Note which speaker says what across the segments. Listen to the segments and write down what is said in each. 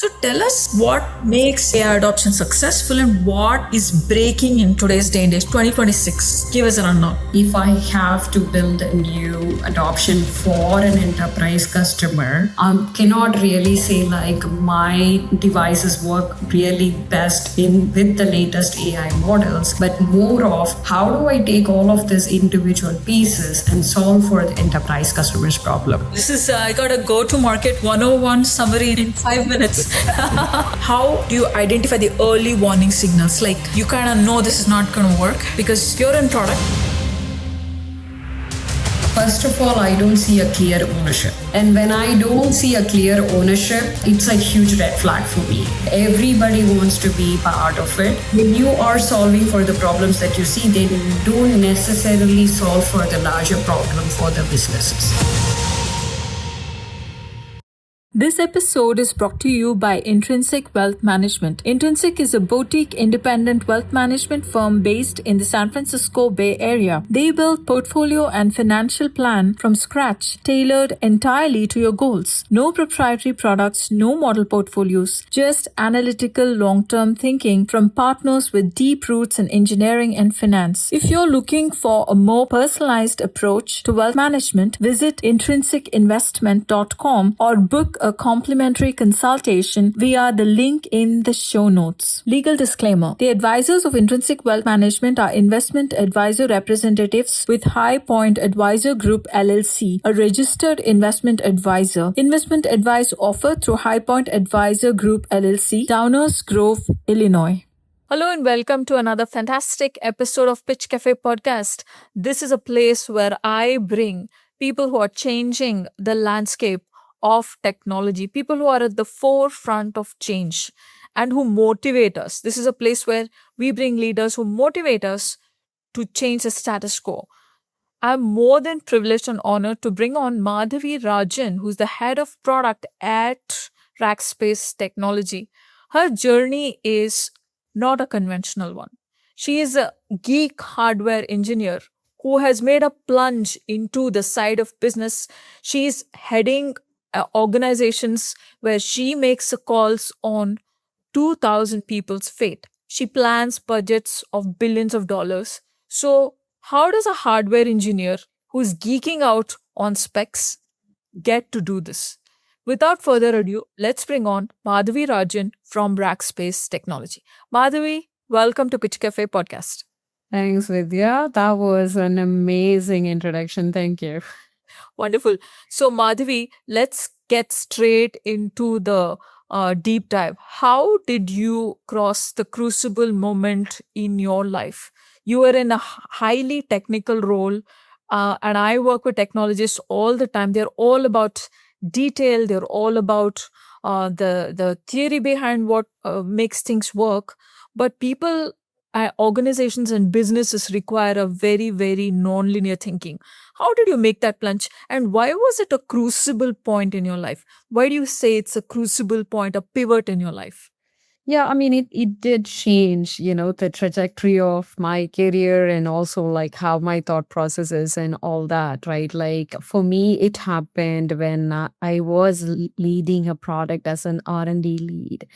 Speaker 1: So tell us what makes AI adoption successful and what is breaking in today's day and age, 2026. Give us a rundown.
Speaker 2: If I have to build a new adoption for an enterprise customer, I cannot really say like my devices work really best with the latest AI models, but more of how do I take all of these individual pieces and solve for the enterprise customer's problem.
Speaker 1: This is, I got a go-to-market 101 summary in 5 minutes. How do you identify the early warning signals? Like you kind of know this is not going to work because you're in product.
Speaker 2: First of all, I don't see a clear ownership. And when I don't see a clear ownership, it's a huge red flag for me. Everybody wants to be part of it. When you are solving for the problems that you see, they don't necessarily solve for the larger problem for the businesses.
Speaker 3: This episode is brought to you by Intrinsic Wealth Management. Intrinsic is a boutique independent wealth management firm based in the San Francisco Bay Area. They build portfolio and financial plan from scratch, tailored entirely to your goals. No proprietary products, no model portfolios, just analytical long-term thinking from partners with deep roots in engineering and finance. If you're looking for a more personalized approach to wealth management, visit intrinsicinvestment.com or book a complimentary consultation via the link in the show notes. Legal disclaimer. The advisors of Intrinsic Wealth Management are investment advisor representatives with High Point Advisor Group LLC, a registered investment advisor. Investment advice offered through High Point Advisor Group LLC, Downers Grove, Illinois. Hello and welcome to another fantastic episode of Pitch Cafe podcast. This is a place where I bring people who are changing the landscape of technology, people who are at the forefront of change and who motivate us. This is a place where we bring leaders who motivate us to change the status quo. I'm more than privileged and honored to bring on Madhavi Rajan, who's the head of product at Rackspace Technology. Her journey is not a conventional one. She is a geek hardware engineer who has made a plunge into the side of business. She's heading organizations where she makes calls on 2,000 people's fate. She plans budgets of billions of dollars. So how does a hardware engineer who's geeking out on specs get to do this? Without further ado, let's bring on Madhavi Rajan from Rackspace Technology. Madhavi, welcome to Pitch Cafe podcast.
Speaker 4: Thanks, Vidya. That was an amazing introduction. Thank you.
Speaker 3: Wonderful. So, Madhavi, let's get straight into the deep dive. How did you cross the crucible moment in your life? You were in a highly technical role, and I work with technologists all the time. They're all about detail. They're all about the theory behind what makes things work. But people, organizations and businesses require a very, very non-linear thinking. How did you make that plunge? And why was it a crucible point in your life? Why do you say it's a crucible point, a pivot in your life?
Speaker 4: Yeah, I mean, it did change, the trajectory of my career and also like how my thought process is and all that, right? Like for me, it happened when I was leading a product as an R&D lead,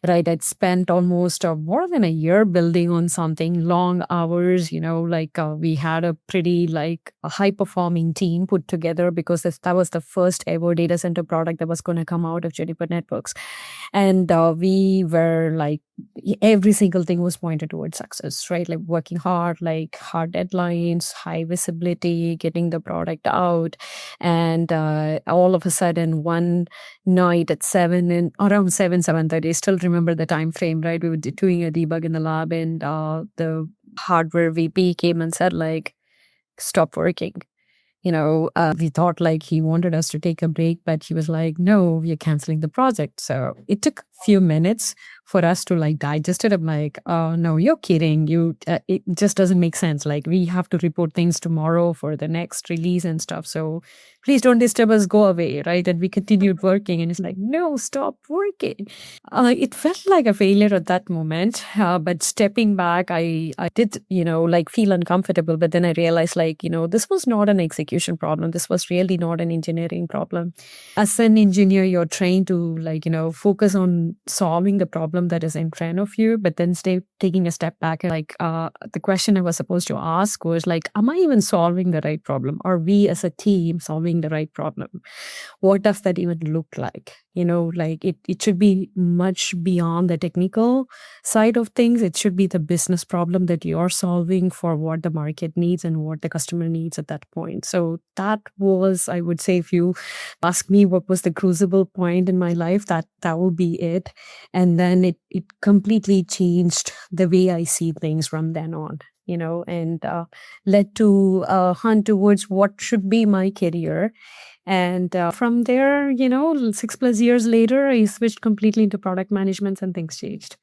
Speaker 4: right? I'd spent almost more than a year building on something, long hours, we had a pretty like a high performing team put together because that was the first ever data center product that was going to come out of Juniper Networks. And we were like every single thing was pointed towards success, right? Like working hard, like hard deadlines, high visibility, getting the product out. And all of a sudden one night at around 7:30, I still remember the time frame, right? We were doing a debug in the lab and the hardware VP came and said like, stop working. We thought like he wanted us to take a break, but he was like, no, we are canceling the project. So it took a few minutes for us to like digest it. I'm like, oh no, you're kidding. It just doesn't make sense. Like we have to report things tomorrow for the next release and stuff. So please don't disturb us, go away, right? And we continued working and it's like, no, stop working. It felt like a failure at that moment. But stepping back, I did, feel uncomfortable. But then I realized like, this was not an execution problem. This was really not an engineering problem. As an engineer, you're trained to focus on on solving the problem that is in front of you, but then taking a step back and the question I was supposed to ask was like, am I even solving the right problem? Are we as a team solving the right problem? What does that even look like? Like it should be much beyond the technical side of things. It should be the business problem that you're solving for what the market needs and what the customer needs at that point. So that was, I would say, if you ask me what was the crucible point in my life, that will be it. And then it completely changed the way I see things from then on, and led to hunt towards what should be my career. And from there, 6+ years later, I switched completely into product management and things changed.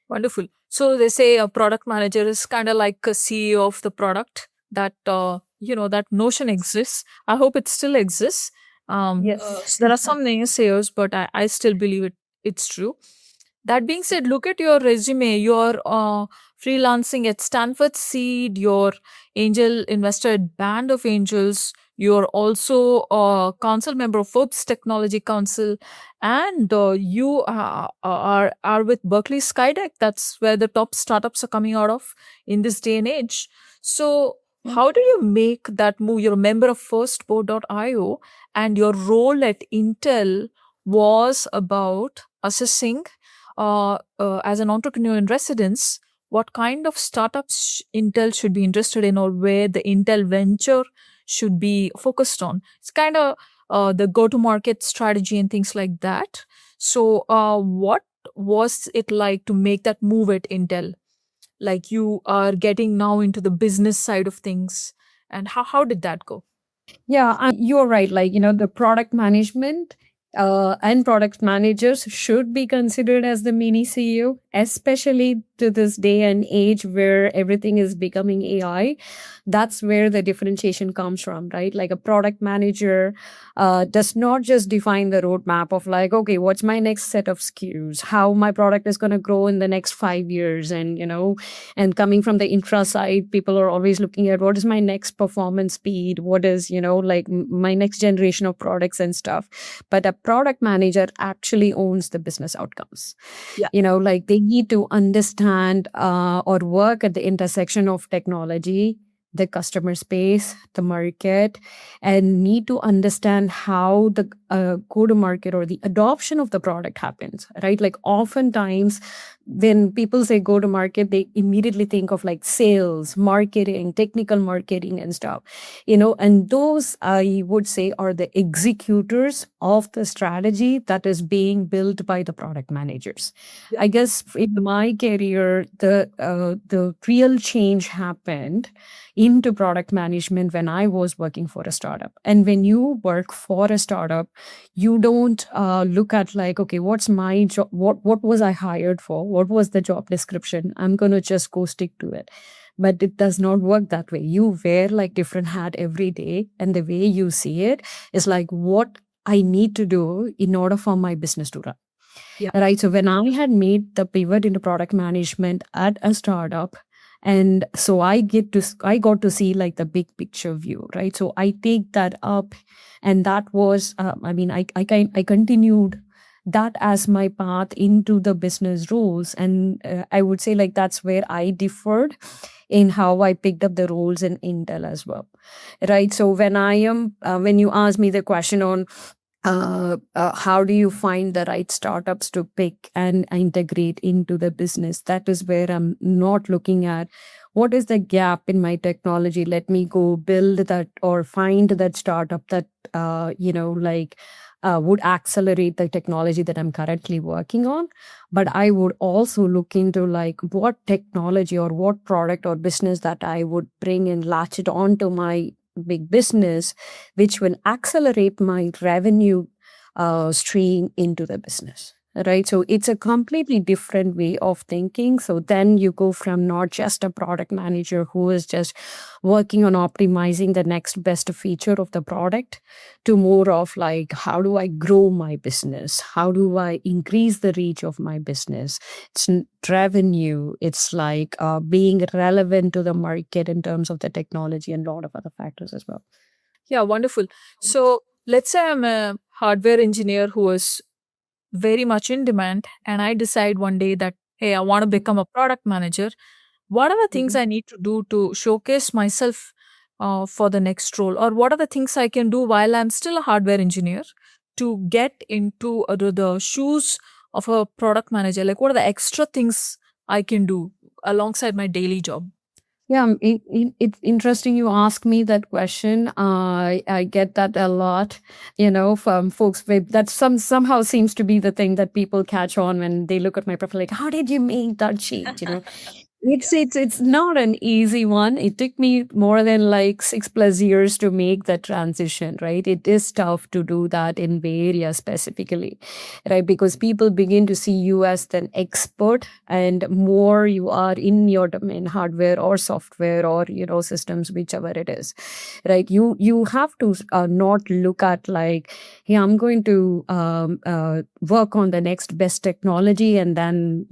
Speaker 3: Wonderful. So they say a product manager is kind of like a CEO of the product. That that notion exists. I hope it still exists.
Speaker 4: Yes.
Speaker 3: There are some naysayers, but I still believe it's true. That being said, look at your resume. You're freelancing at Stanford Seed. You're angel investor at Band of Angels. You're also a council member of Forbes Technology Council, and you are with Berkeley Skydeck. That's where the top startups are coming out of in this day and age. So, how do you make that move? You're a member of firstboard.io, and your role at Intel was about assessing as an entrepreneur in residence, what kind of startups Intel should be interested in, or where the Intel venture should be focused on. It's kind of the go-to-market strategy and things like that. So, what was it like to make that move at Intel? Like you are getting now into the business side of things, and how did that go?
Speaker 4: Yeah, you're right. Like, the product management and product managers should be considered as the mini CEO, especially to this day and age where everything is becoming AI. That's where the differentiation comes from, right? Like a product manager does not just define the roadmap of like, okay, what's my next set of SKUs, how my product is going to grow in the next 5 years. And, and coming from the infra side, people are always looking at what is my next performance speed, what is, like my next generation of products and stuff. But a product manager actually owns the business outcomes.
Speaker 3: Yeah.
Speaker 4: Like they need to understand or work at the intersection of technology, the customer space, the market, and need to understand how the go-to-market or the adoption of the product happens, right? Like oftentimes when people say go-to-market, they immediately think of like sales, marketing, technical marketing and stuff, and those I would say are the executors of the strategy that is being built by the product managers.
Speaker 3: Yeah.
Speaker 4: I guess in my career, the real change happened into product management when I was working for a startup. And when you work for a startup, you don't look at like, okay, what's my job? What was I hired for? What was the job description? I'm going to just go stick to it. But it does not work that way. You wear like different hat every day. And the way you see it is like what I need to do in order for my business to run.
Speaker 3: Yeah.
Speaker 4: Right. So when I had made the pivot into product management at a startup, and so I got to see like the big picture view, right? So I take that up, and that was, I continued that as my path into the business roles, and I would say like that's where I differed in how I picked up the roles in Intel as well, right? So when you ask me the question on how do you find the right startups to pick and integrate into the business? That is where I'm not looking at what is the gap in my technology. Let me go build that or find that startup that, would accelerate the technology that I'm currently working on. But I would also look into like what technology or what product or business that I would bring and latch it onto my big business, which will accelerate my revenue stream into the business. Right. So it's a completely different way of thinking. So then you go from not just a product manager who is just working on optimizing the next best feature of the product to more of like, how do I grow my business? How do I increase the reach of my business? It's revenue. It's like being relevant to the market in terms of the technology and a lot of other factors as well.
Speaker 3: Yeah, wonderful. So let's say I'm a hardware engineer who is very much in demand, and I decide one day that, hey, I want to become a product manager, what are the things I need to do to showcase myself for the next role? Or what are the things I can do while I'm still a hardware engineer to get into the shoes of a product manager? Like, what are the extra things I can do alongside my daily job?
Speaker 4: Yeah, it's interesting you ask me that question. I get that a lot, from folks. That somehow seems to be the thing that people catch on when they look at my profile. Like, how did you make that change? It's not an easy one. It took me more than like 6+ years to make that transition, right? It is tough to do that in Bay Area specifically, right? Because people begin to see you as an expert, and more you are in your domain, hardware or software or systems, whichever it is, right? You have to not look at like, hey, I'm going to work on the next best technology, and then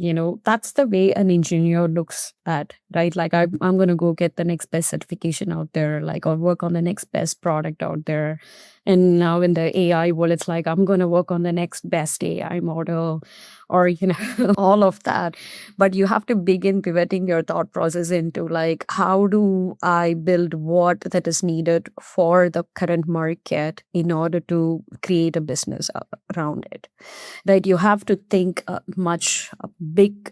Speaker 4: that's the way an engineer looks at, right? Like I'm going to go get the next best certification out there, like, or work on the next best product out there. And now in the AI world, it's like I'm going to work on the next best AI model, or all of that. But you have to begin pivoting your thought process into like, how do I build what that is needed for the current market in order to create a business around it, right? You have to think much big,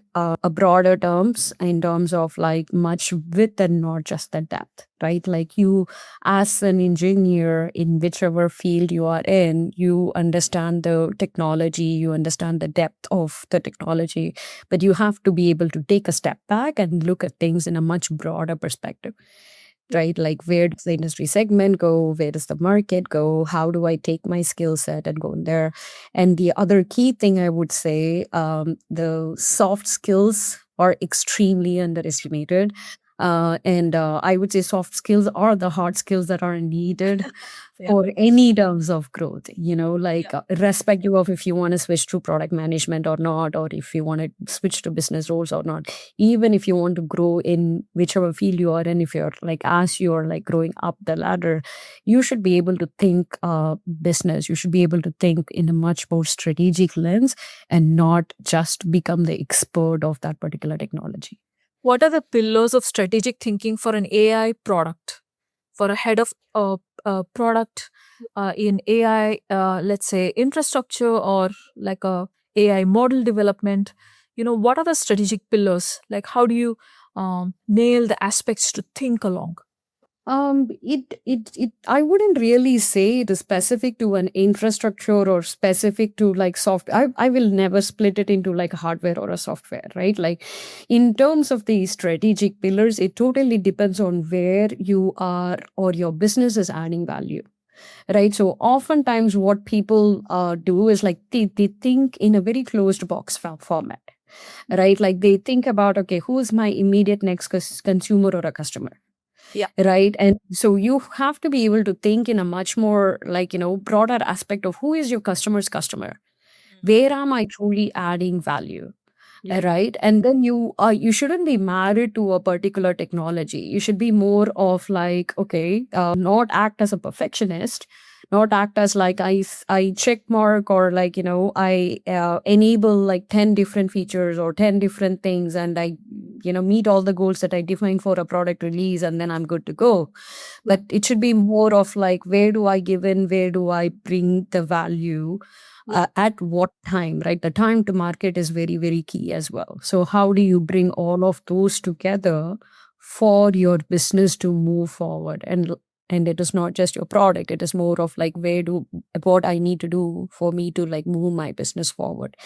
Speaker 4: broader terms, in terms of like much width and not just the depth, right? Like you, as an engineer in whichever field you are in, you understand the technology, you understand the depth of the technology, but you have to be able to take a step back and look at things in a much broader perspective, right? Like, where does the industry segment go? Where does the market go? How do I take my skill set and go in there? And the other key thing I would say, the soft skills are extremely underestimated. And I would say soft skills are the hard skills that are needed for any terms of growth, like irrespective of if you want to switch to product management or not, or if you want to switch to business roles or not, even if you want to grow in whichever field you are in, if you're like, as you're like growing up the ladder, you should be able to think business, you should be able to think in a much more strategic lens and not just become the expert of that particular technology.
Speaker 3: What are the pillars of strategic thinking for an AI product? For a head of a product in AI, let's say infrastructure, or like a AI model development, what are the strategic pillars? Like, how do you nail the aspects to think along?
Speaker 4: I wouldn't really say it is specific to an infrastructure or specific to like software. I will never split it into like a hardware or a software, right? Like, in terms of the strategic pillars, it totally depends on where you are or your business is adding value, right? So oftentimes what people do is like they think in a very closed box format, right? Like they think about, okay, who is my immediate next consumer or a customer?
Speaker 3: Yeah.
Speaker 4: Right. And so you have to be able to think in a much more like, broader aspect of who is your customer's customer? Where am I truly adding value?
Speaker 3: Yeah.
Speaker 4: Right. And then you shouldn't be married to a particular technology. You should be more of like, okay, not act as a perfectionist, not act as like I check mark, or like, I enable like 10 different features or 10 different things, and I meet all the goals that I define for a product release, and then I'm good to go. But it should be more of like, where do I give in, where do I bring the value, at what time, right? The time to market is very, very key as well. So how do you bring all of those together for your business to move forward? And it is not just your product, it is more of like, what I need to do for me to like move my business forward.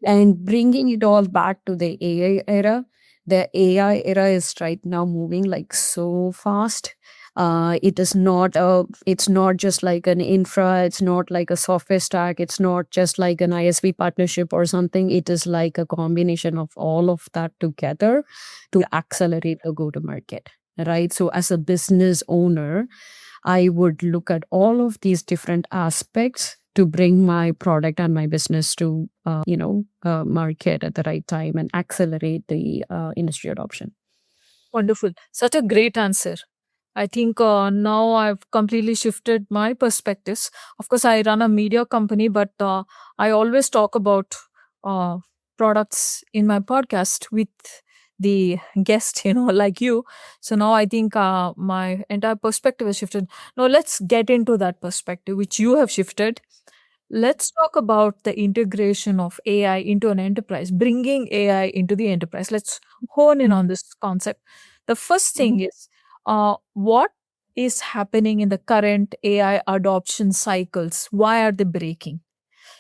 Speaker 4: And bringing it all back to the AI era, the AI era is right now moving like so fast. It's not just like an infra, it's not like a software stack, it's not just like an ISV partnership or something. It is like a combination of all of that together to accelerate the go to market, right? So as a business owner, I would look at all of these different aspects to bring my product and my business to market at the right time and accelerate the industry adoption.
Speaker 3: Wonderful. Such a great answer. I think now I've completely shifted my perspectives. Of course, I run a media company, but I always talk about uh, products in my podcast with the guest, like you. So now I think my entire perspective has shifted. Now let's get into that perspective, which you have shifted. Let's talk about the integration of AI into an enterprise, bringing AI into the enterprise. Let's hone in on this concept. The first thing is what is happening in the current AI adoption cycles? Why are they breaking?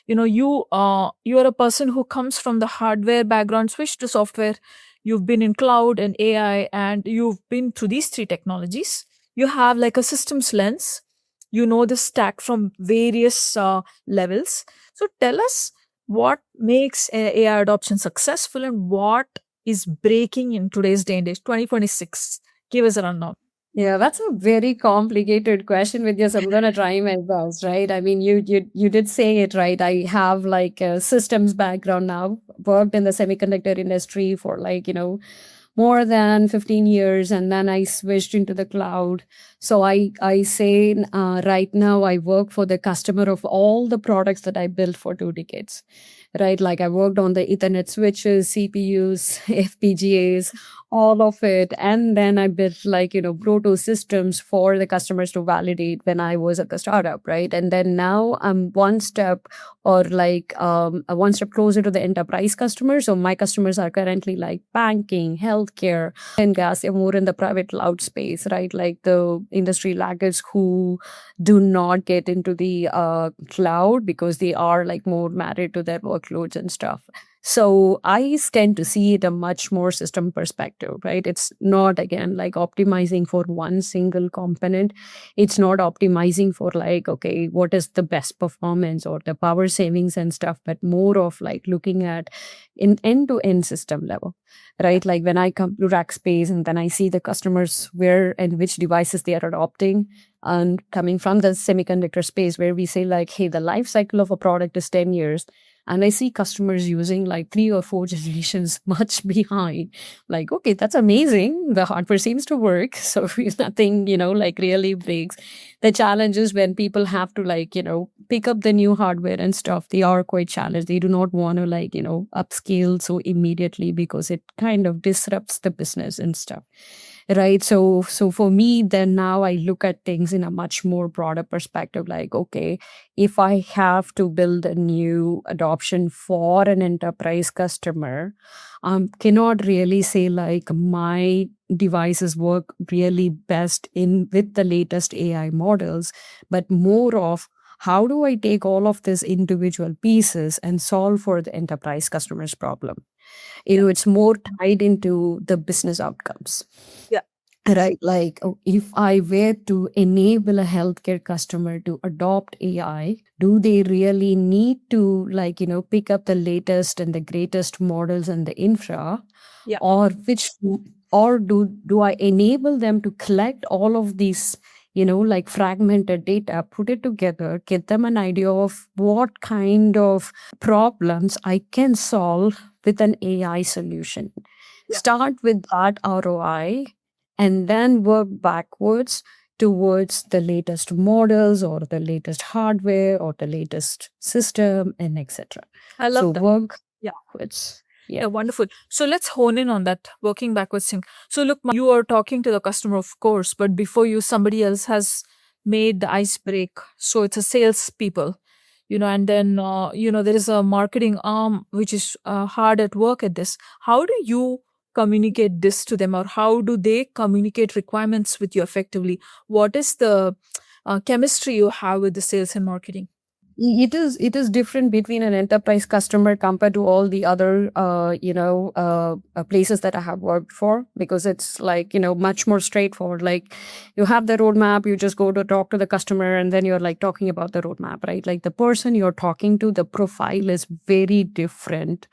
Speaker 3: You are a person who comes from the hardware background, switch to software. You've been in cloud and AI, and you've been through these three technologies. You have like a systems lens. You know the stack from various levels. So tell us what makes AI adoption successful and what is breaking in today's day and age, 2026. Give us a rundown.
Speaker 4: Yeah, that's a very complicated question, Vidya. So I'm gonna try my best, right? I mean, you did say it right. I have like a systems background now, worked in the semiconductor industry for like, more than 15 years, and then I switched into the cloud. So I say right now I work for the customer of all the products that I built for 2 decades, right? Like I worked on the Ethernet switches, CPUs, FPGAs, all of it. And then I built like, proto systems for the customers to validate when I was at the startup, right? And then now I'm one step or like one step closer to the enterprise customers. So my customers are currently like banking, healthcare, and gas. They're more in the private cloud space, right? Like the industry laggards who do not get into the cloud because they are like more married to their workloads and stuff. So I tend to see it a much more system perspective, right? It's not again like optimizing for one single component. It's not optimizing for like, okay, what is the best performance or the power savings and stuff, but more of like looking at in end-to-end system level, right? Like when I come to Rackspace and then I see the customers where and which devices they are adopting, and coming from the semiconductor space where we say like, hey, the life cycle of a product is 10 years. And I see customers using like 3 or 4 generations much behind. Like, okay, that's amazing. The hardware seems to work. So if nothing, like really breaks. The challenge is when people have to like, pick up the new hardware and stuff, they are quite challenged. They do not want to like, upscale so immediately because it kind of disrupts the business and stuff. Right. So for me, then now I look at things in a much more broader perspective, like, okay, if I have to build a new adoption for an enterprise customer, cannot really say like my devices work really best in with the latest AI models, but more of how do I take all of these individual pieces and solve for the enterprise customer's problem? It's more tied into the business outcomes.
Speaker 3: Yeah.
Speaker 4: Right. Like if I were to enable a healthcare customer to adopt AI, do they really need to like, pick up the latest and the greatest models and the infra?
Speaker 3: Yeah.
Speaker 4: Or do I enable them to collect all of these, like fragmented data, put it together, get them an idea of what kind of problems I can solve with an AI solution.
Speaker 3: Yeah.
Speaker 4: Start with that ROI and then work backwards towards the latest models or the latest hardware or the latest system and etc.
Speaker 3: I
Speaker 4: So
Speaker 3: love that.
Speaker 4: work
Speaker 3: Yeah.
Speaker 4: backwards.
Speaker 3: Yeah, wonderful. So let's hone in on that working backwards thing. So look, you are talking to the customer, of course, but before you, somebody else has made the ice break. So it's a sales people, and then, there is a marketing arm which is hard at work at this. How do you communicate this to them, or how do they communicate requirements with you effectively? What is the chemistry you have with the sales and marketing?
Speaker 4: It is different between an enterprise customer compared to all the other places that I have worked for, because it's like much more straightforward. Like you have the roadmap, you just go to talk to the customer and then you're like talking about the roadmap, right? Like the person you're talking to, the profile is very different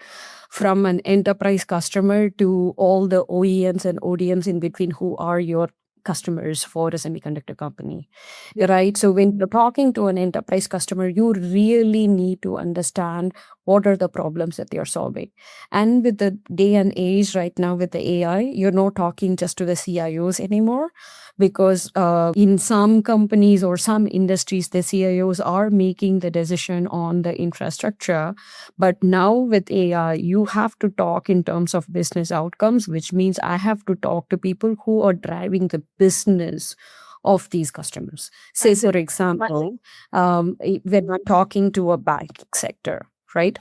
Speaker 4: from an enterprise customer to all the OEMs and ODMs in between who are your customers for a semiconductor company, right? So when you're talking to an enterprise customer, you really need to understand what are the problems that they're solving. And with the day and age right now with the AI, you're not talking just to the CIOs anymore, because in some companies or some industries, the CIOs are making the decision on the infrastructure. But now with AI, you have to talk in terms of business outcomes, which means I have to talk to people who are driving the business of these customers. Say, for example, when I'm talking to a banking sector, right?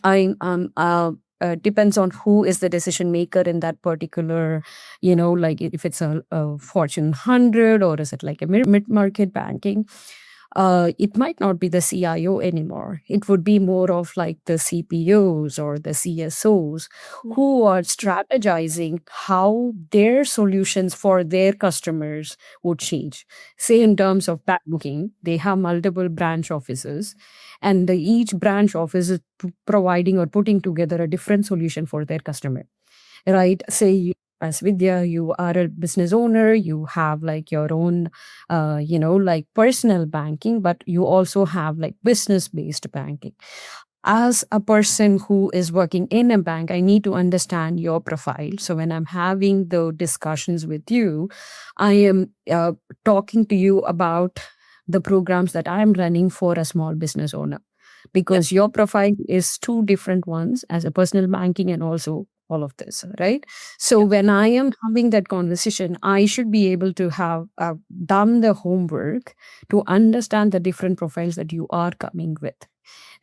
Speaker 4: Depends on who is the decision maker in that particular, like if it's a Fortune 100 or is it like a mid-market banking. It might not be the CIO anymore. It would be more of like the CPOs or the CSOs who are strategizing how their solutions for their customers would change. Say, in terms of banking, they have multiple branch offices, and each branch office is providing or putting together a different solution for their customer. Right? Say, as Vidya, you are a business owner, you have like your own, like personal banking, but you also have like business based banking. As a person who is working in a bank, I need to understand your profile. So when I'm having the discussions with you, I am talking to you about the programs that I'm running for a small business owner, because your profile is two different ones as a personal banking and also all of this, right? So when I am having that conversation, I should be able to have done the homework to understand the different profiles that you are coming with,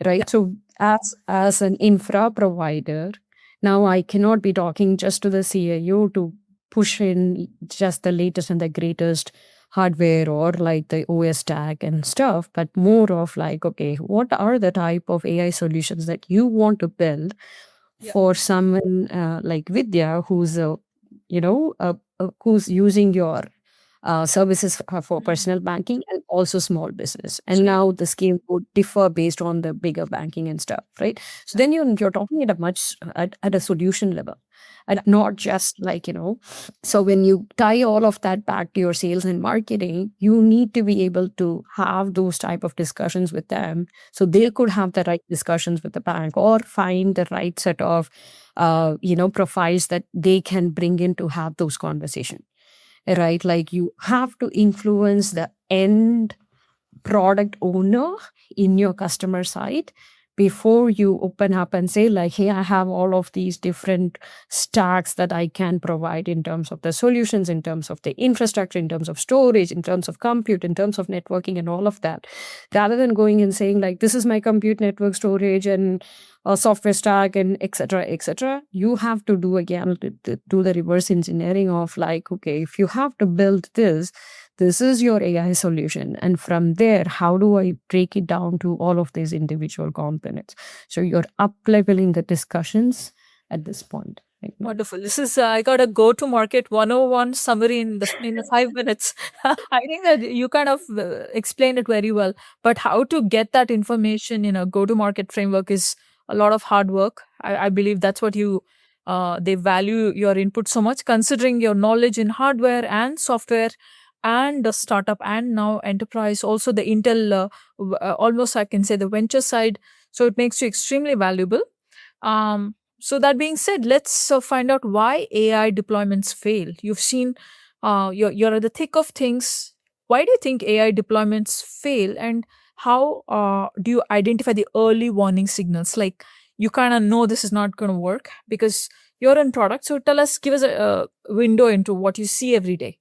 Speaker 4: right? So as an infra provider, now I cannot be talking just to the CIO to push in just the latest and the greatest hardware or like the OS stack and stuff, but more of like, okay, what are the type of AI solutions that you want to build for someone like Vidya, who's who's using your services for personal banking and also small business. And now the scale would differ based on the bigger banking and stuff, right? So then you're talking at a much at a solution level, and not just like, so when you tie all of that back to your sales and marketing, you need to be able to have those type of discussions with them, so they could have the right discussions with the bank or find the right set of profiles that they can bring in to have those conversations, right? Like you have to influence the end product owner in your customer side before you open up and say like, hey, I have all of these different stacks that I can provide in terms of the solutions, in terms of the infrastructure, in terms of storage, in terms of compute, in terms of networking and all of that. Rather than going and saying like, this is my compute, network, storage and software stack and etc., you have to do again do the reverse engineering of like, okay, if you have to build this is your AI solution. And from there, how do I break it down to all of these individual components? So you're up-leveling the discussions at this point. Right?
Speaker 1: Wonderful. This is, I got a go to market 101 summary in 5 minutes. I think that you kind of explained it very well. But how to get that information in a go to market framework is a lot of hard work. I believe that's what they value your input so much, considering your knowledge in hardware and software and the startup and now enterprise, also the Intel, almost I can say the venture side. So it makes you extremely valuable. So that being said, let's find out why AI deployments fail. You've seen, you're at the thick of things. Why do you think AI deployments fail, and how do you identify the early warning signals? Like you kind of know this is not going to work because you're in product. So give us a window into what you see every day.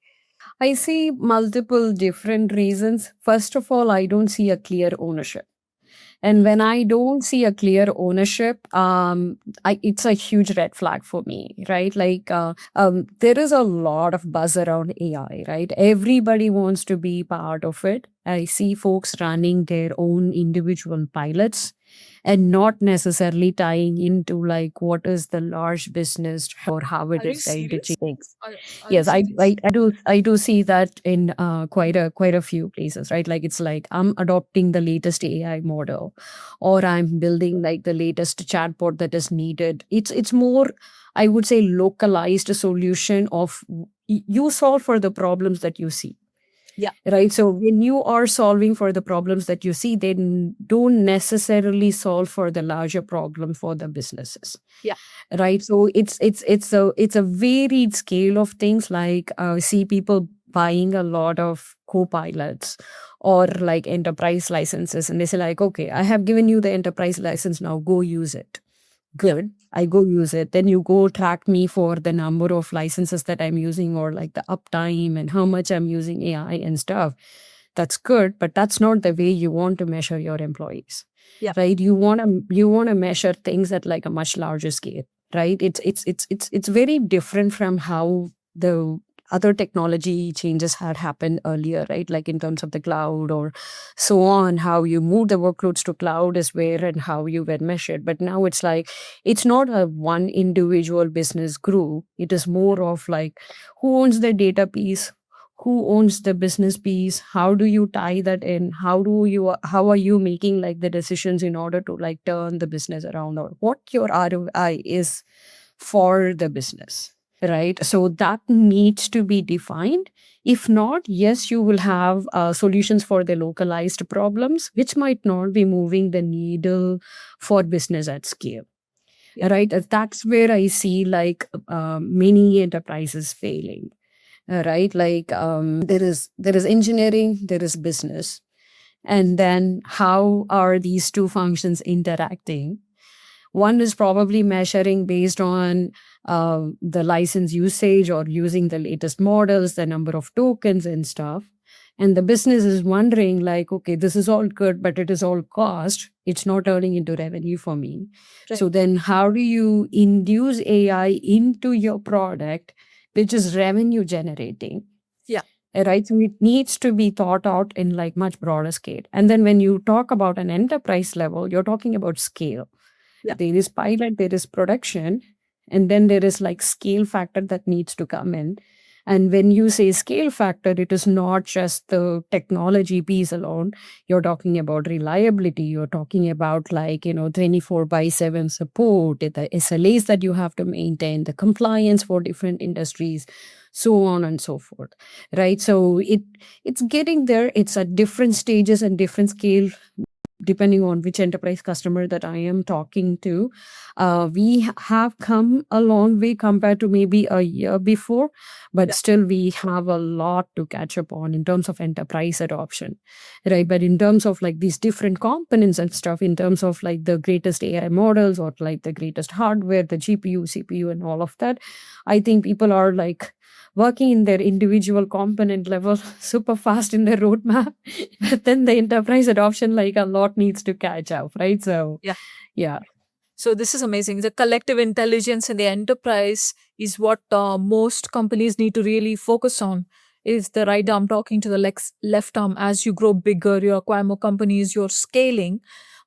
Speaker 4: I see multiple different reasons. First of all, I don't see a clear ownership. And when I don't see a clear ownership, it's a huge red flag for me, right? Like there is a lot of buzz around AI, right? Everybody wants to be part of it. I see folks running their own individual pilots and not necessarily tying into like what is the large business or how it is going to change things. Yes, I do see that in quite a few places, right? Like it's like I'm adopting the latest AI model, or I'm building like the latest chatbot that is needed. It's more, I would say, localized solution of you solve for the problems that you see.
Speaker 1: Yeah.
Speaker 4: Right. So when you are solving for the problems that you see, they don't necessarily solve for the larger problem for the businesses.
Speaker 1: Yeah.
Speaker 4: Right. So it's a varied scale of things. Like see people buying a lot of co-pilots or like enterprise licenses, and they say like, okay, I have given you the enterprise license, now go use it.
Speaker 1: Yeah.
Speaker 4: Good. I go use it. Then you go track me for the number of licenses that I'm using or like the uptime and how much I'm using AI and stuff. That's good, but that's not the way you want to measure your employees.
Speaker 1: Yeah.
Speaker 4: Right? You want to measure things at like a much larger scale, right? It's very different from how the other technology changes had happened earlier, right? Like in terms of the cloud or so on, how you move the workloads to cloud is where and how you were measured. But now it's like, it's not a one individual business grew. It is more of like, who owns the data piece? Who owns the business piece? How do you tie that in? How are you making like the decisions in order to like turn the business around, or what your ROI is for the business, right? So that needs to be defined. If not, yes, you will have solutions for the localized problems, which might not be moving the needle for business at scale.
Speaker 1: Yeah.
Speaker 4: Right. That's where I see like many enterprises failing. Right. Like there is engineering, there is business. And then how are these two functions interacting? One is probably measuring based on the license usage or using the latest models, the number of tokens and stuff. And the business is wondering, like, okay, this is all good, but it is all cost. It's not turning into revenue for me.
Speaker 1: Right.
Speaker 4: So then, how do you induce AI into your product, which is revenue generating?
Speaker 1: Yeah.
Speaker 4: Right. So it needs to be thought out in like much broader scale. And then when you talk about an enterprise level, you're talking about scale.
Speaker 1: Yeah.
Speaker 4: There is pilot, there is production, and then there is like scale factor that needs to come in. And when you say scale factor, it is not just the technology piece alone. You're talking about reliability. You're talking about like, 24/7 support, the SLAs that you have to maintain, the compliance for different industries, so on and so forth. Right. So it's getting there. It's at different stages and different scale depending on which enterprise customer that I am talking to. We have come a long way compared to maybe a year before, but
Speaker 1: Yeah.
Speaker 4: still we have a lot to catch up on in terms of enterprise adoption, right? But in terms of like these different components and stuff, in terms of like the greatest AI models or like the greatest hardware, the GPU, CPU, and all of that, I think people are like working in their individual component level super fast in their roadmap. But then the enterprise adoption, like a lot needs to catch up, right? So,
Speaker 1: Yeah.
Speaker 4: yeah.
Speaker 1: So this is amazing. The collective intelligence in the enterprise is what most companies need to really focus on. Is the right arm talking to the left arm? As you grow bigger, you acquire more companies, you're scaling.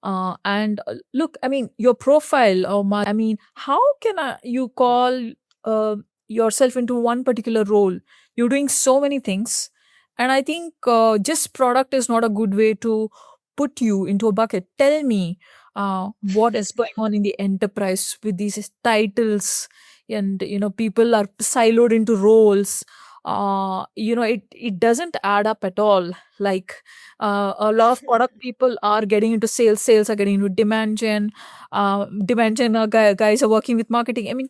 Speaker 1: And look, I mean, your profile, I mean, how can you call uh, yourself into one particular role? You're doing so many things. And I think just product is not a good way to put you into a bucket. Tell me, what is going on in the enterprise with these titles, and people are siloed into roles. It doesn't add up at all. Like a lot of product people are getting into sales are getting into demand gen guys are working with marketing. I mean,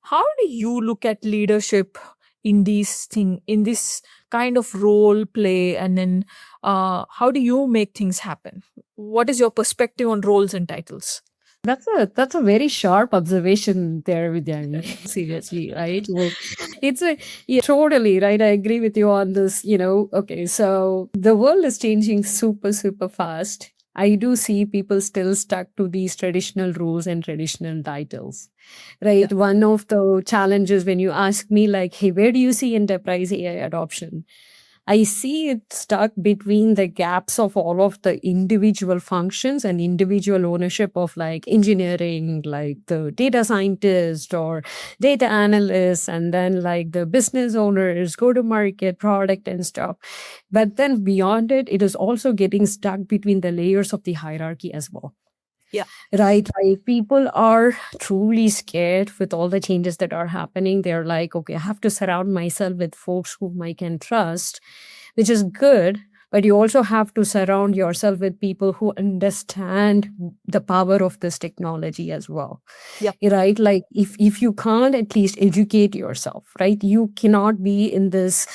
Speaker 1: how do you look at leadership in this kind of role play, and then how do you make things happen? What is your perspective on roles and titles?
Speaker 4: That's a very sharp observation there, Vidyangi. Seriously, right? Well, it's a yeah, totally right. I agree with you on this. Okay, so the world is changing super, super fast. I do see people still stuck to these traditional rules and traditional titles,
Speaker 1: Yeah.
Speaker 4: right? One of the challenges when you ask me, like, hey, where do you see enterprise AI adoption? I see it stuck between the gaps of all of the individual functions and individual ownership of like engineering, like the data scientist or data analysts, and then like the business owners, go to market, product, and stuff. But then beyond it, it is also getting stuck between the layers of the hierarchy as well.
Speaker 1: Yeah.
Speaker 4: Right. Like people are truly scared with all the changes that are happening. They're like, okay, I have to surround myself with folks whom I can trust. which is good. But you also have to surround yourself with people who understand the power of this technology as well.
Speaker 1: Yep.
Speaker 4: Right? Like if you can't at least educate yourself, right? You cannot be in this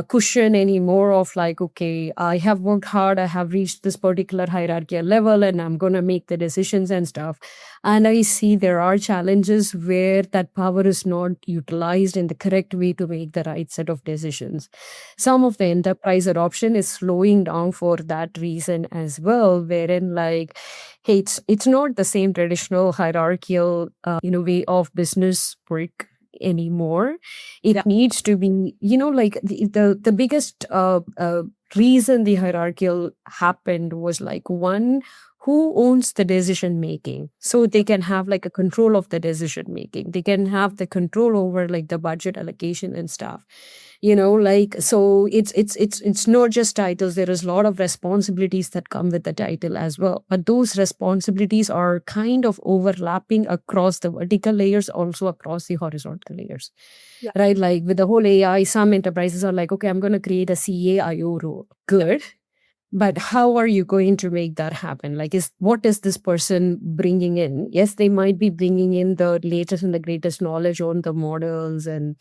Speaker 4: cushion anymore of like, okay, I have worked hard, I have reached this particular hierarchical level, and I'm going to make the decisions and stuff. And I see there are challenges where that power is not utilized in the correct way to make the right set of decisions. Some of the enterprise adoption is slowing down for that reason as well, wherein like, hey, it's not the same traditional hierarchical way of business work anymore. It needs to be, like the biggest reason the hierarchical happened was like, one, who owns the decision making, so they can have like a control of the decision making, they can have the control over like the budget allocation and stuff. Like, so it's not just titles. There is a lot of responsibilities that come with the title as well, but those responsibilities are kind of overlapping across the vertical layers, also across the horizontal layers.
Speaker 1: Yeah.
Speaker 4: Right? Like with the whole AI, some enterprises are like, okay, I'm going to create a CAIO role. Good. But how are you going to make that happen? Like, what is this person bringing in? Yes, they might be bringing in the latest and the greatest knowledge on the models and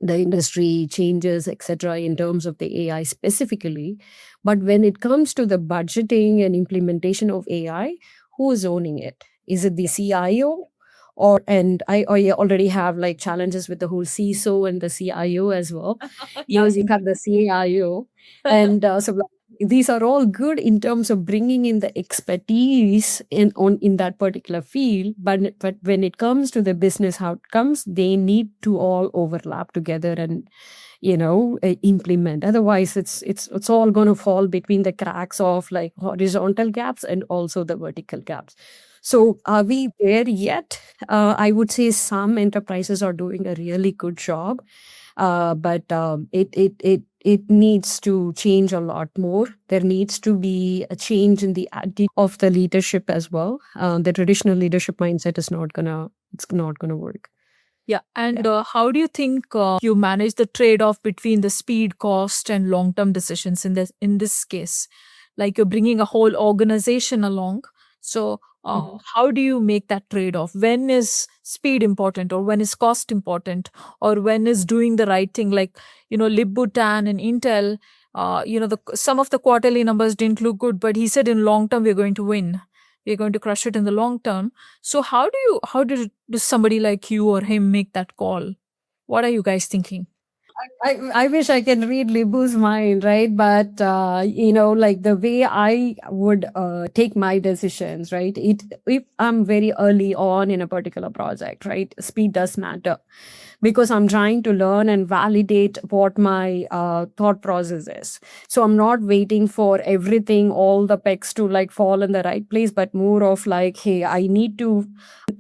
Speaker 4: the industry changes, etc., in terms of the AI specifically. But when it comes to the budgeting and implementation of AI, who is owning it? Is it the CIO? And I already have like challenges with the whole CISO and the CIO as well. Now you have the CIO. And so these are all good in terms of bringing in the expertise in that particular field, but when it comes to the business outcomes, they need to all overlap together and implement. Otherwise it's all going to fall between the cracks of like horizontal gaps and also the vertical gaps. So are we there yet? I would say some enterprises are doing a really good job, but it needs to change a lot more. There needs to be a change in the attitude of the leadership as well. The traditional leadership mindset is not gonna work.
Speaker 1: Yeah. And how do you think you manage the trade-off between the speed, cost, and long-term decisions in this case? Like you're bringing a whole organization along. So how do you make that trade-off? When is speed important, or when is cost important, or when is doing the right thing? Like, Lip-Bu-Tan and Intel, some of the quarterly numbers didn't look good, but he said in long term, we're going to win. We're going to crush it in the long term. So how does somebody like you or him make that call? What are you guys thinking?
Speaker 4: I wish I can read Libu's mind, right? But like the way I would take my decisions, right? If I'm very early on in a particular project, right? Speed does matter, because I'm trying to learn and validate what my thought process is. So I'm not waiting for everything, all the pegs to like fall in the right place, but more of like, hey, I need to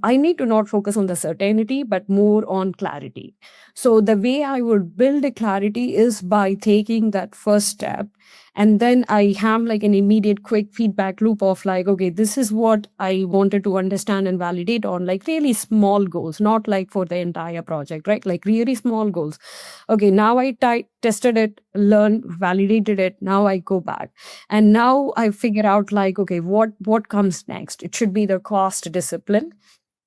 Speaker 4: not focus on the certainty, but more on clarity. So the way I would build a clarity is by taking that first step. And then I have like an immediate quick feedback loop of like, okay, this is what I wanted to understand and validate on, like really small goals, not like for the entire project, right? Like really small goals. Okay, now I tested it, learned, validated it. Now I go back. And now I figure out like, okay, what comes next? It should be the cost discipline.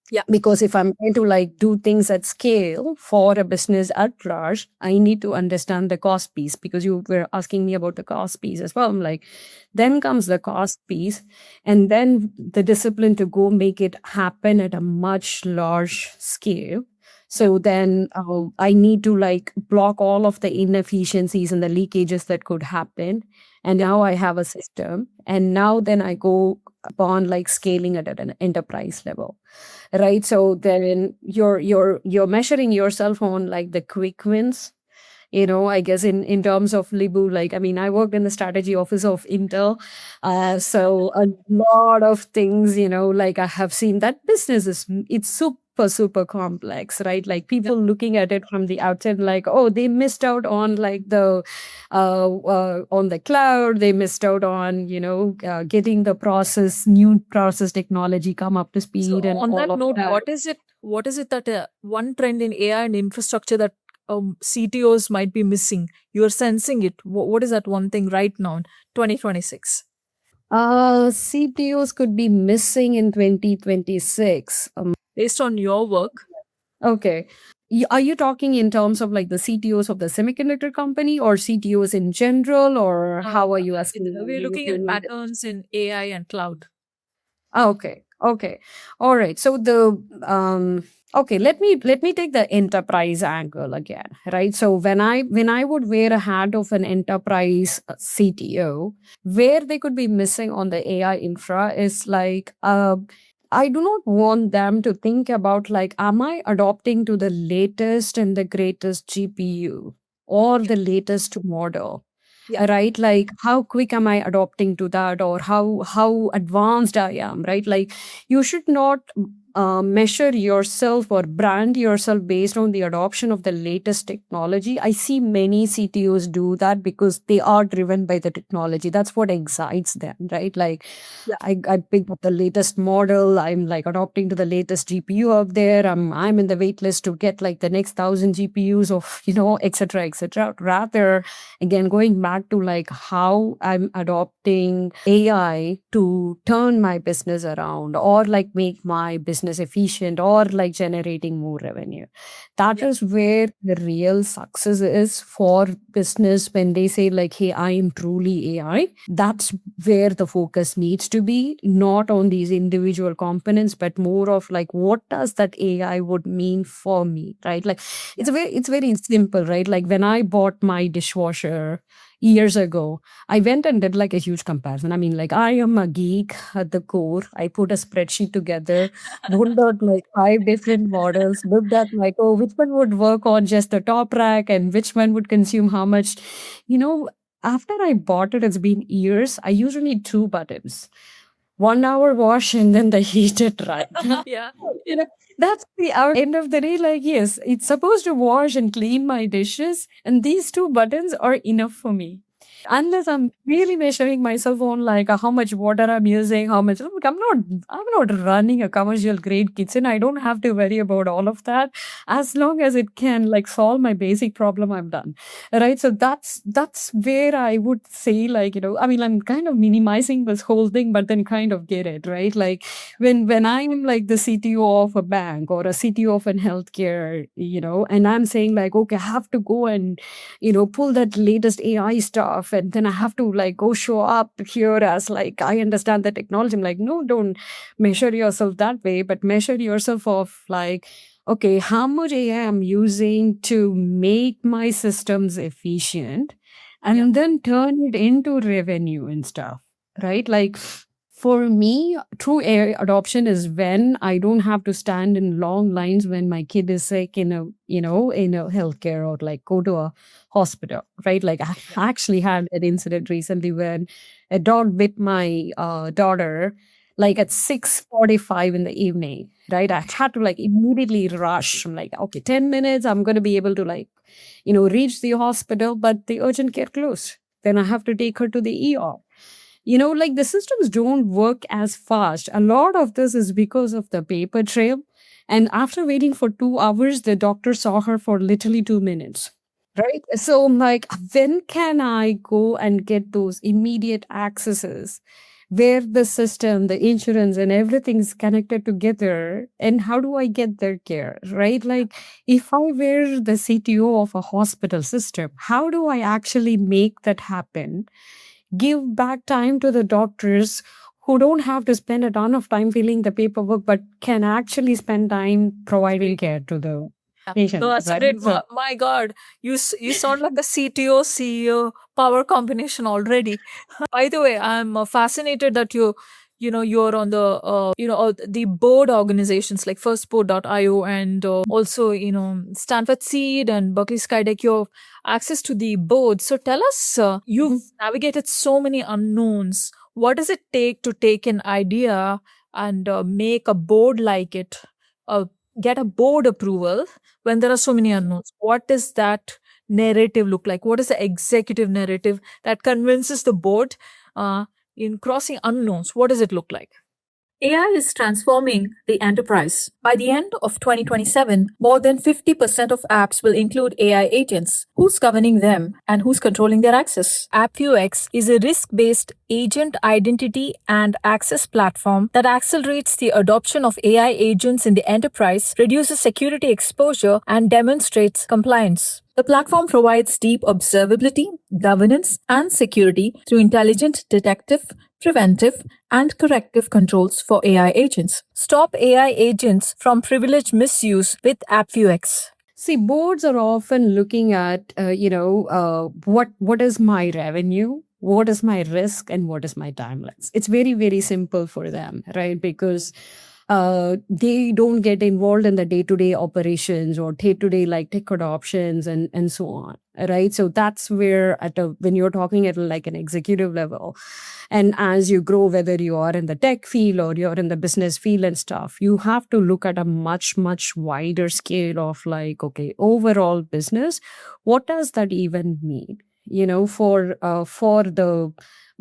Speaker 1: Yeah.
Speaker 4: Because if I'm going to like do things at scale for a business at large, I need to understand the cost piece, because you were asking me about the cost piece as well. I'm like, then comes the cost piece, and then the discipline to go make it happen at a much large scale. So then I need to like block all of the inefficiencies and the leakages that could happen. And now I have a system. And now then I go upon like scaling it at an enterprise level. Right. So then you're measuring yourself on like the quick wins. I guess in terms of Libu, like, I mean, I worked in the strategy office of Intel. So a lot of things, like I have seen that business it's super complex, right? Like people looking at it from the outside, like, oh, they missed out on like the on the cloud. They missed out on, getting the new process technology come up to speed.
Speaker 1: So
Speaker 4: and
Speaker 1: on
Speaker 4: all
Speaker 1: that
Speaker 4: of
Speaker 1: note,
Speaker 4: that.
Speaker 1: what is it that one trend in AI and infrastructure that CTOs might be missing? You're sensing it. What is that one thing right now in 2026?
Speaker 4: CTOs could be missing in 2026.
Speaker 1: Based on your work,
Speaker 4: Okay. Are you talking in terms of like the CTOs of the semiconductor company or CTOs in general, or how are you asking?
Speaker 1: we're looking at patterns in AI and cloud.
Speaker 4: Okay. Okay. All right. So the okay, let me take the enterprise angle again, right? So when I would wear a hat of an enterprise CTO, where they could be missing on the AI infra is like I do not want them to think about like, am I adopting to the latest and the greatest GPU or the latest model?
Speaker 1: Yeah.
Speaker 4: Right, like how quick am I adopting to that, or how advanced I am, right? Like you should not measure yourself or brand yourself based on the adoption of the latest technology. I see many CTOs do that because they are driven by the technology. That's what excites them, right? Like
Speaker 1: Yeah.
Speaker 4: I picked up the latest model. I'm like adopting to the latest GPU out there. I'm in the wait list to get like the next 1,000 GPUs of, etc., etc. Rather, again, going back to like how I'm adopting AI to turn my business around or like make my business efficient or like generating more revenue. That
Speaker 1: Yeah.
Speaker 4: is where the real success is for business when they say like, hey, I am truly AI. That's where the focus needs to be, not on these individual components, but more of like, what does that AI would mean for me, right? Like it's very simple, right? Like when I bought my dishwasher years ago, I went and did like a huge comparison. I mean, like I am a geek at the core. I put a spreadsheet together, rolled out like 5 different models, looked at like, oh, which one would work on just the top rack and which one would consume how much. You know, after I bought it, it's been years. I usually need two buttons. 1 hour wash and then the heated dry.
Speaker 1: Yeah.
Speaker 4: You know, that's the end of the day. Like, yes, it's supposed to wash and clean my dishes, and these two buttons are enough for me. Unless I'm really measuring myself on like how much water I'm using, how much. Look, I'm not running a commercial grade kitchen. I don't have to worry about all of that. As long as it can like solve my basic problem, I'm done. Right. So that's where I would say, like, I mean, I'm kind of minimizing this whole thing, but then kind of get it, right? Like when I'm like the CTO of a bank or a CTO of an healthcare, and I'm saying like, okay, I have to go and pull that latest AI stuff, and then I have to like go show up here as like I understand the technology. I'm like, no, don't measure yourself that way, but measure yourself of like, okay, how much AI I'm using to make my systems efficient,
Speaker 1: Yeah.
Speaker 4: and then turn it into revenue and stuff, right? Like for me, true AI adoption is when I don't have to stand in long lines when my kid is sick in a healthcare or like go to a hospital, right? Like I
Speaker 1: Yeah.
Speaker 4: actually had an incident recently when a dog bit my daughter like at 6:45 in the evening, right? I had to like immediately rush. I'm like, okay, 10 minutes, I'm going to be able to like, reach the hospital, but the urgent care closed. Then I have to take her to the ER. Like the systems don't work as fast. A lot of this is because of the paper trail. And after waiting for 2 hours, the doctor saw her for literally 2 minutes. Right. So I'm like, when can I go and get those immediate accesses where the system, the insurance, and everything's connected together? And how do I get their care? Right. Like, if I were the CTO of a hospital system, how do I actually make that happen? Give back time to the doctors who don't have to spend a ton of time filling the paperwork, but can actually spend time providing care to the
Speaker 1: Yeah. No,
Speaker 4: patient,
Speaker 1: that's
Speaker 4: right?
Speaker 1: great.
Speaker 4: So,
Speaker 1: My God, you sound like a CTO CEO power combination already. By the way, I'm fascinated that you're on the the board organizations like firstboard.io and also Stanford Seed and Berkeley Skydeck. You have access to the board. So tell us, you've navigated so many unknowns. What does it take to take an idea and make a board like it? Uh, get a board approval when there are so many unknowns. What does that narrative look like? What is the executive narrative that convinces the board uh, in crossing unknowns? What does it look like?
Speaker 3: AI is transforming the enterprise. By the end of 2027, more than 50% of apps will include AI agents. Who's governing them and who's controlling their access? AppUX is a risk based agent identity and access platform that accelerates the adoption of AI agents in the enterprise, reduces security exposure, and demonstrates compliance. The platform provides deep observability, governance, and security through intelligent detective, preventive, and corrective controls for AI agents. Stop AI agents from privilege misuse with AppView-X.
Speaker 4: See, boards are often looking at, what is my revenue, what is my risk, and what is my timelines. It's very, very simple for them, right? Because they don't get involved in the day-to-day operations or day-to-day like tech adoptions and so on, right? So that's where when you're talking at like an executive level, and as you grow, whether you are in the tech field or you're in the business field and stuff, you have to look at a much, much wider scale of like, okay, overall business, what does that even mean? For the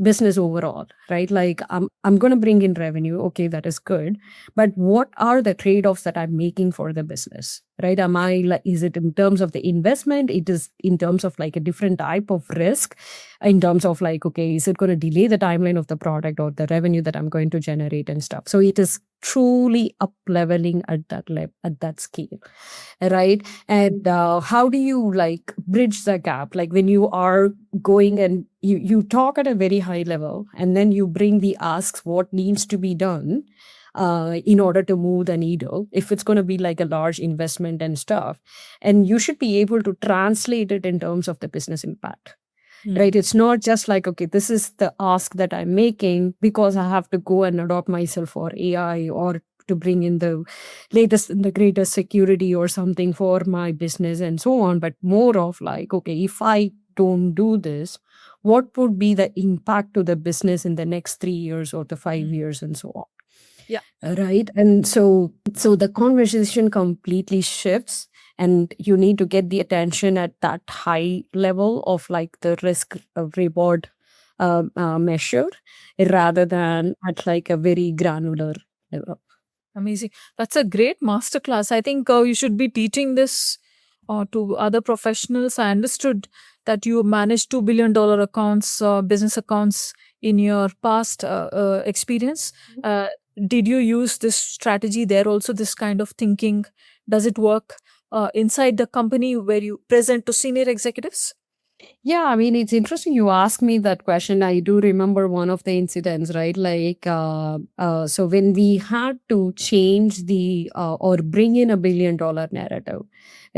Speaker 4: business overall, right? Like I'm going to bring in revenue. Okay, that is good. But what are the trade-offs that I'm making for the business, right? Am I like, is it in terms of the investment? It is in terms of like a different type of risk, in terms of like, okay, is it going to delay the timeline of the product or the revenue that I'm going to generate and stuff? So it is truly up leveling at that scale, right? And how do you like bridge the gap, like when you are going and you talk at a very high level and then you bring the asks what needs to be done in order to move the needle, if it's going to be like a large investment and stuff, and you should be able to translate it in terms of the business impact. Right? It's not just like, okay, this is the ask that I'm making because I have to go and adopt myself for AI or to bring in the latest and the greatest security or something for my business and so on, but more of like, okay, if I don't do this, what would be the impact to the business in the next 3 years or the 5 years and so on.
Speaker 1: Yeah.
Speaker 4: Right. And so the conversation completely shifts, and you need to get the attention at that high level of like the risk reward measure rather than at like a very granular level.
Speaker 1: Amazing. That's a great masterclass. I think you should be teaching this to other professionals. I understood that you managed $2 billion accounts, business accounts in your past experience. Did you use this strategy there also, this kind of thinking? Does it work inside the company where you present to senior executives?
Speaker 4: Yeah, I mean, it's interesting you asked me that question. I do remember one of the incidents, right? Like, so when we had to change or bring in $1 billion narrative,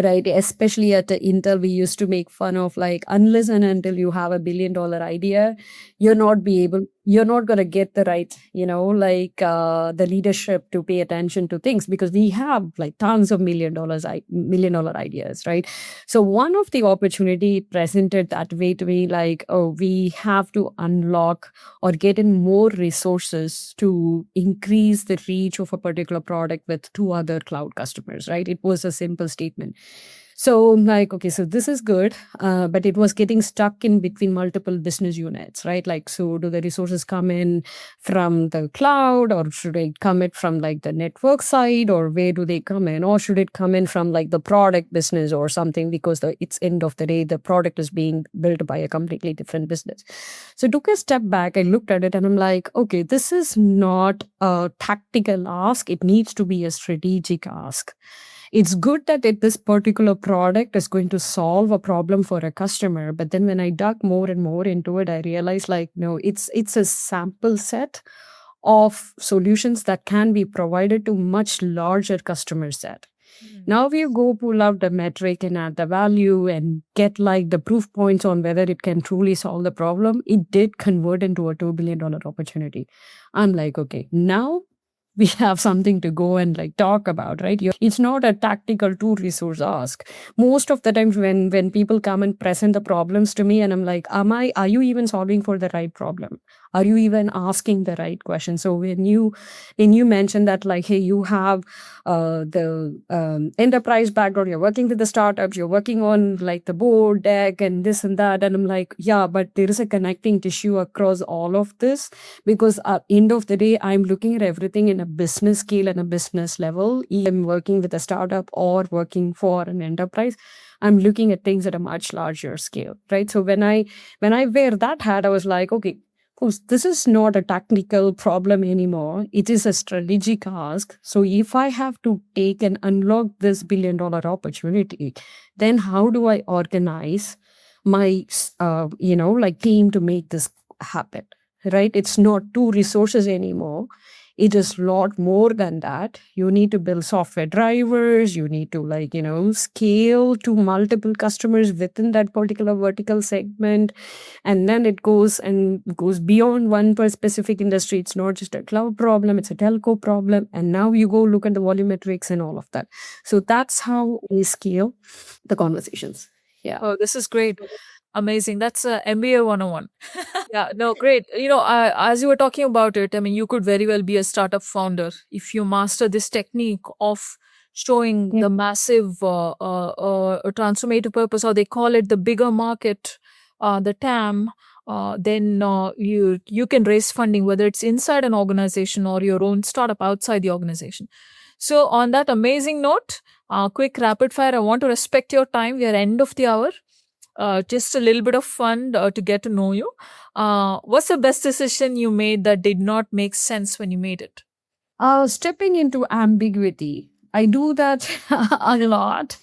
Speaker 4: right? Especially at the Intel, we used to make fun of like, unless and until you have $1 billion idea, you're not going to get the right, the leadership to pay attention to things, because we have like tons of $1 million ideas, right? So one of the opportunity presented that way to me, like, oh, we have to unlock or get in more resources to increase the reach of a particular product with 2 other cloud customers, right? It was a simple statement. So I'm like, okay, so this is good, but it was getting stuck in between multiple business units, right? Like, so do the resources come in from the cloud, or should it come in from like the network side, or where do they come in? Or should it come in from like the product business or something, because it's end of the day, the product is being built by a completely different business. So I took a step back, I looked at it and I'm like, okay, this is not a tactical ask. It needs to be a strategic ask. It's good that this particular product is going to solve a problem for a customer. But then when I dug more and more into it, I realized like, no, it's a sample set of solutions that can be provided to much larger customer set. Now we go pull out the metric and add the value and get like the proof points on whether it can truly solve the problem. It did convert into a $2 billion opportunity. I'm like, okay, now we have something to go and like talk about, right? It's not a tactical 2 resource ask. Most of the times when people come and present the problems to me and I'm like, are you even solving for the right problem? Are you even asking the right question? So when you mentioned that, like, hey, you have the enterprise background, you're working with the startups, you're working on like the board deck and this and that, and I'm like, yeah, but there is a connecting tissue across all of this, because at end of the day, I'm looking at everything in a business scale and a business level. I'm working with a startup or working for an enterprise, I'm looking at things at a much larger scale, right? So when I wear that hat, I was like, okay, course, this is not a technical problem anymore. It is a strategic ask. So if I have to take and unlock this $1 billion opportunity, then how do I organize my, like team to make this happen? Right? It's not two resources anymore. It is a lot more than that. You need to build software drivers. You need to scale to multiple customers within that particular vertical segment, and then it goes beyond one per specific industry. It's not just a cloud problem, it's a telco problem, and now you go look at the volumetrics and all of that. So that's how we scale the conversations. Yeah.
Speaker 1: Oh, this is great. Amazing. That's MBA 101. Yeah, no, great. As you were talking about it, I mean, you could very well be a startup founder if you master this technique of showing
Speaker 4: Yeah.
Speaker 1: the massive transformative purpose, or they call it the bigger market, the TAM. Then you can raise funding, whether it's inside an organization or your own startup outside the organization. So, on that amazing note, quick rapid fire. I want to respect your time. We are end of the hour. Just a little bit of fun to get to know you. What's the best decision you made that did not make sense when you made it?
Speaker 4: Stepping into ambiguity. I do that a lot.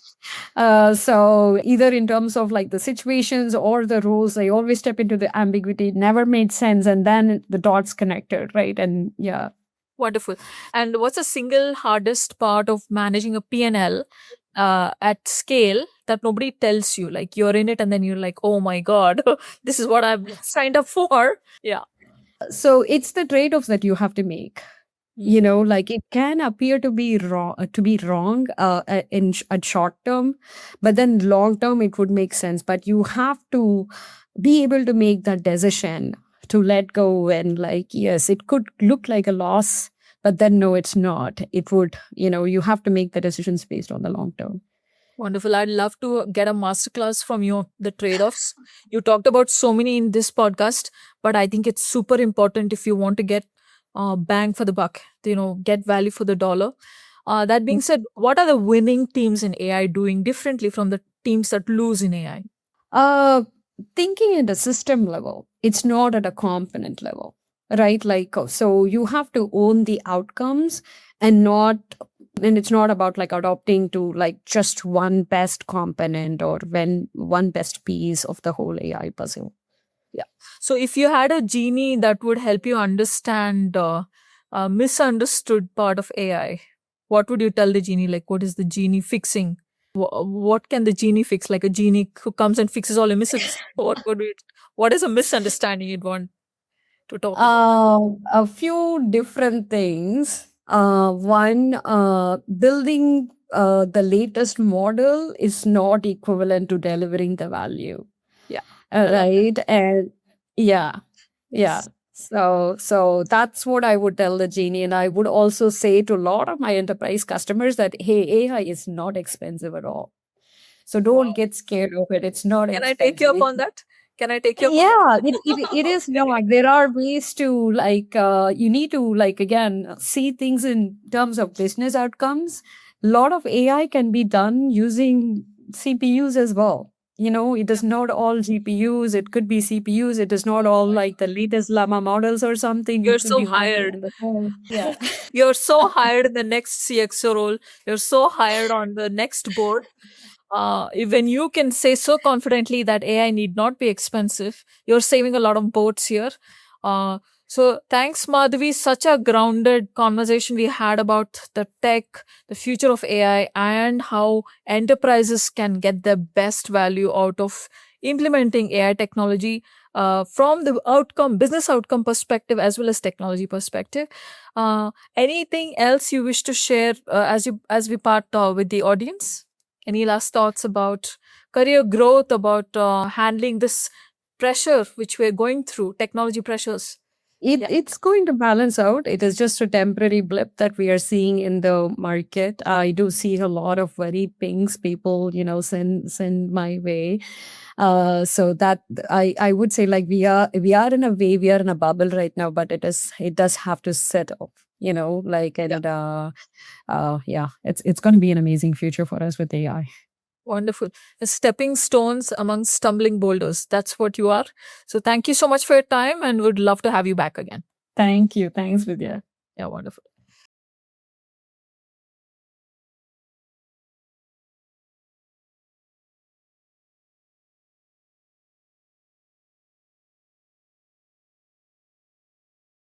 Speaker 4: So either in terms of like the situations or the roles, I always step into the ambiguity. It never made sense, and then the dots connected, right? And yeah.
Speaker 1: Wonderful. And what's the single hardest part of managing a P&L at scale that nobody tells you? Like you're in it and then you're like, oh my God, this is what I've signed up for. Yeah.
Speaker 4: So it's the trade-offs that you have to make. Like it can appear to be wrong at short term, but then long term it would make sense. But you have to be able to make that decision to let go, and like, yes, it could look like a loss, but then no, it's not. It would, you have to make the decisions based on the long term.
Speaker 1: Wonderful. I'd love to get a masterclass from you, the trade-offs. You talked about so many in this podcast, but I think it's super important if you want to get bang for the buck, get value for the dollar. That being said, what are the winning teams in AI doing differently from the teams that lose in AI?
Speaker 4: Thinking at a system level, it's not at a component level, right? Like, so you have to own the outcomes and it's not about like adopting to like just one best component or one best piece of the whole AI puzzle.
Speaker 1: Yeah. So if you had a genie that would help you understand a misunderstood part of AI, what would you tell the genie? Like, what is the genie fixing? What can the genie fix? Like a genie who comes and fixes all your misunderstandings. What is a misunderstanding you'd want to talk about?
Speaker 4: A few different things. One, building the latest model is not equivalent to delivering the value.
Speaker 1: Yeah.
Speaker 4: Right. And yeah.
Speaker 1: Yes.
Speaker 4: So that's what I would tell the genie. And I would also say to a lot of my enterprise customers that, hey, AI is not expensive at all. So don't get scared of it. It's not
Speaker 1: Can I
Speaker 4: expensive.
Speaker 1: take you up on that? Can I take you up on
Speaker 4: Yeah,
Speaker 1: that?
Speaker 4: it is not. There are ways to like, you need to like, again, see things in terms of business outcomes. A lot of AI can be done using CPUs as well. It is not all GPUs. It could be CPUs. It is not all like the latest Llama models or something.
Speaker 1: You're
Speaker 4: It could
Speaker 1: so
Speaker 4: be
Speaker 1: hired.
Speaker 4: Yeah.
Speaker 1: You're so hired in the next CXO role. You're so hired on the next board. When you can say so confidently that AI need not be expensive, you're saving a lot of boats here. So thanks, Madhavi. Such a grounded conversation we had about the tech, the future of AI, and how enterprises can get the best value out of implementing AI technology from the business outcome perspective as well as technology perspective. Anything else you wish to share as we part with the audience? Any last thoughts about career growth, about handling this pressure which we're going through, technology pressures?
Speaker 4: It's going to balance out. It is just a temporary blip that we are seeing in the market. I do see a lot of very pings people, send my way. So that I would say, like, we are in a way, we are in a bubble right now, but it does have to set off, like,
Speaker 1: Yeah.
Speaker 4: and yeah, it's going to be an amazing future for us with AI.
Speaker 1: Wonderful. Stepping stones among stumbling boulders. That's what you are. So thank you so much for your time and would love to have you back again.
Speaker 4: Thank you. Thanks, Vidya.
Speaker 1: Yeah, wonderful.